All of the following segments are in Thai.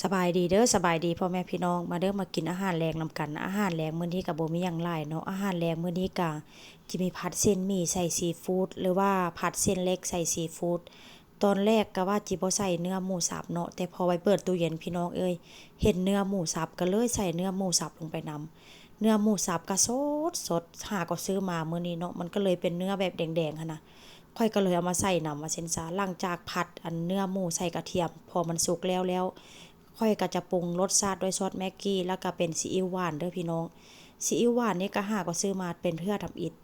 สบายดีเด้อสบายดีพ่อแม่พี่น้องมาเด้อมากินอาหารแรงนำกันอาหารแรงมื้อนี้ก็บ่มีหยังหลายเนาะอาหารแรงมื้อนี้ก็สิมีผัดเส้นหมี่ใส่ซีฟู้ดหรือว่าผัดเส้นเล็กใส่ซีฟู้ดตอนแรกก็ว่าจิบ่ใส่เนื้อหมูสับเนาะแต่พอไปเปิดตู้เย็นพี่น้องเอ้ยเห็นเนื้อหมูสับก็เลยใส่เนื้อหมูสับลงไปนำเนื้อหมูสับก็สดหาก็ซื้อมามื้อนี้เนาะมันก็เลยเป็นเนื้อแบบแดงๆหั่นน่ะค่อยก็เลยเอามาใส่นำว่าเส้นซาหลังจากผัดอันเนื้อหมูใส่กระเทียมพอมันสุกแล้วค่อยก็จะปรุงรสชาติด้วยซอสแม็กกี้แล้วก็เป็นซีอิ๊วหวานเด้อพี่น้องซีอิ๊วหวานนี่ก็หาก็ซื้อมาเป็นเทื่อทำอิฐ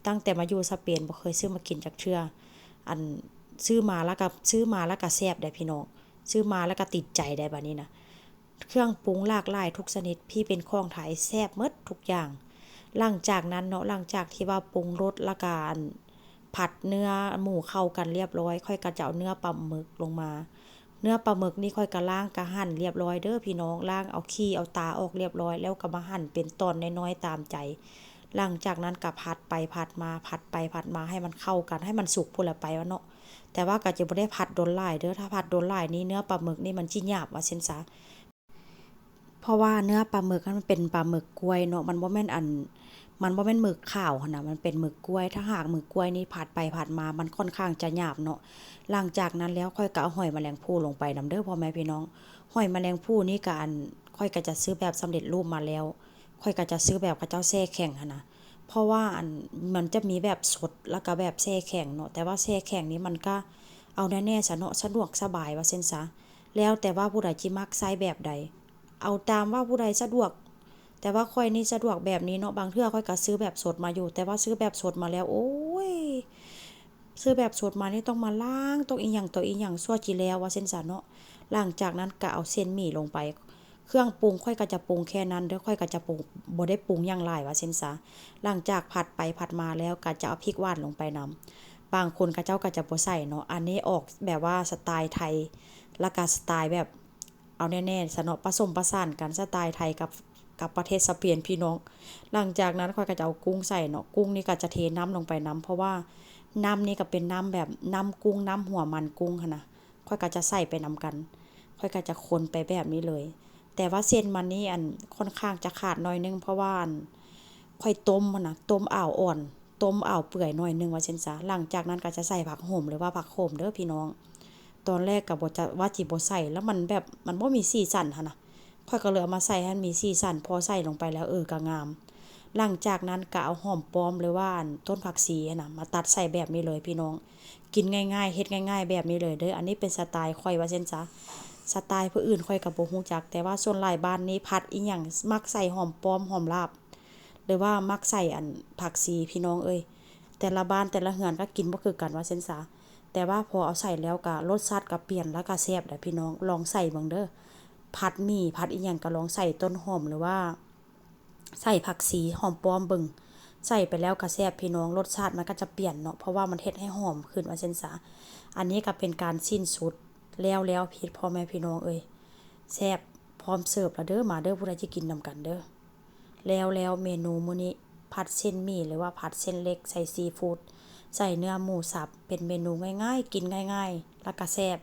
ตั้งแต่มาอยู่สเปนบ่เคยซื้อมากินจักเทื่ออันซื้อมาแล้วก็แซ่บได้พี่น้องซื้อมาแล้วก็ติดใจได้บัดนี้นะเครื่องปรุงหลากหลายทุกชนิดพี่เป็นของไทยแซ่บหมดทุกอย่างหลังจากนั้นเนาะหลังจากที่ว่าปรุงรสแล้วก็ผัดเนื้อหมูเข้ากันเรียบร้อยค่อยก็จะเอาเนื้อปลาหมึกลงมา เนื้อปลาหมึกนี่ค่อยก็ล้างก็หั่นเรียบร้อยเด้อพี่น้องล้างเอาขี้เอาตาออกเรียบร้อยแล้วก็มาหั่นเป็นตอนน้อยๆตามใจหลังจากนั้นก็ผัดไปผัดมาผัดไปผัดมาให้มันเข้ากันให้มันสุกพุ่นละไปว่าเนาะแต่ว่าก็จะบ่ได้ผัดโดนหลายเด้อถ้าผัดโดนหลายนี่เนื้อปลาหมึกนี่มันสิหยาบว่าซั่นซะเพราะว่าเนื้อปลาหมึกมันเป็นปลาหมึกกล้วยเนาะมันบ่แม่นหมึกขาวหั่นน่ะมันเป็นหมึกกล้วยถ้าหากหมึกกล้วยนี่ผัดไปผัดมามันค่อนข้างจะหยาบเนาะหลังจากนั้นแล้วค่อยก็เอาหอยแมลงภู่ลงไปนำเด้อพ่อแม่พี่น้องหอยแมลงภู่นี่ก็ค่อยก็จะซื้อแบบสำเร็จรูปมาแล้วค่อยก็จะซื้อแบบเขาเจ้าแช่แข็งหั่นน่ะเพราะว่ามันจะมีแบบสดแล้วก็แบบแช่แข็งเนาะแต่ว่าแช่แข็งนี้มันก็เอาแน่ๆซะเนาะสะดวกสบายว่าซั่นซะแล้วแต่ว่าผู้ใดสิมักใช้แบบใดเอาตามว่าผู้ใดสะดวก แต่ว่าค่อยนี่สะดวกแบบนี้เนาะบางเทื่อค่อยก็ซื้อแบบสดมาอยู่แต่ว่าซื้อแบบสดมาแล้วโอ้ยซื้อแบบสดมานี่ต้องมาล้างต้องอีหยังต่ออีหยังซั่วจิแล้วว่าซั่นซะเนาะหลังจากนั้นก็เอาเส้นหมี่ลงไปเครื่องปรุงค่อยก็จะปรุงแค่นั้นเด้อค่อยก็จะปรุงบ่ได้ปรุงหยังหลายว่าซั่นซะหลังจากผัดไปผัดมาแล้วก็จะเอาพริกหวานลงไปนำบางคนเขาเจ้าก็จะบ่ใส่เนาะอันนี้ออกแบบว่าสไตล์ไทยแล้วก็สไตล์แบบเอาแน่ๆซะเนาะผสมผสานกันสไตล์ไทยกับประเทศสเปนพี่น้องหลังจากนั้นข้อยก็จะเอากุ้งใส่เนาะกุ้งนี่ก็จะเทน้ำลงไปน้ำเพราะว่าน้ำนี่ก็เป็นน้ำแบบน้ำกุ้งน้ำหัวมันกุ้งหั้นน่ะข้อยก็จะใส่ไปนำกันข้อยก็จะคนไปแบบนี้เลยแต่ว่าเส้นมันนี่ค่อนข้างจะขาดหน่อยนึงเพราะว่าข้อยต้มมันน่ะต้มอ่าวอ่อนต้มอ่าวเปื่อยหน่อยนึงว่าซั่นซะหลังจากนั้นก็จะใส่ผักโหมหรือว่าผักโขมเด้อพี่น้องตอนแรกก็บ่จะว่าจิบ่ใส่แล้วมันแบบมันบ่มีสีสันหั้นน่ะ ข้อยก็เลยเอามาใส่ให้มันมีสีสันพอใส่ลงไปแล้วก็งามหลังจากนั้นก็เอาหอมป้อมหรือว่าต้นผักชีน่ะมาตัดใส่แบบนี้เลยพี่น้องกินง่ายๆเฮ็ดง่ายๆแบบนี้เลยเด้ออันนี้เป็นสไตล์ข้อยว่าซั่นจ้ะสไตล์ผู้อื่นข้อยก็บ่ฮู้จักแต่ว่าส่วนหลายบ้านนี้ผัดอีหยังมักใส่หอมป้อมหอมลาบหรือว่ามักใส่ผักชีพี่น้องเอ้ยแต่ละบ้านแต่ละเรือนก็กินบ่คือกันว่าซั่นซะแต่ว่าพอเอาใส่แล้วก็รสชาติก็เปลี่ยนแล้วก็แซ่บเด้อพี่น้องลองใส่เบิ่งเด้อ ผัดหมี่ผัดอีหยังก็ลองใส่ต้นหอมหรือว่าใส่ผักชีหอมป้อมเบิ่งใส่ไปแล้วก็แซ่บพี่น้องรสชาติมันก็จะเปลี่ยนเนาะเพราะว่ามันเฮ็ดให้หอมขึ้นว่าซั่นซะอันนี้ก็เป็นการสิ้นสุดแล้วพี่พ่อแม่พี่น้องเอ้ยแซ่บพร้อมเสิร์ฟแล้วเด้อมาเด้อผู้ใดสิกินนำกันเด้อแล้วเมนูมื้อนี้ผัดเส้นหมี่หรือว่าผัดเส้นเล็กใส่ซีฟู้ดใส่เนื้อหมูสับเป็นเมนูง่ายๆกินง่ายๆแล้วก็แซ่บ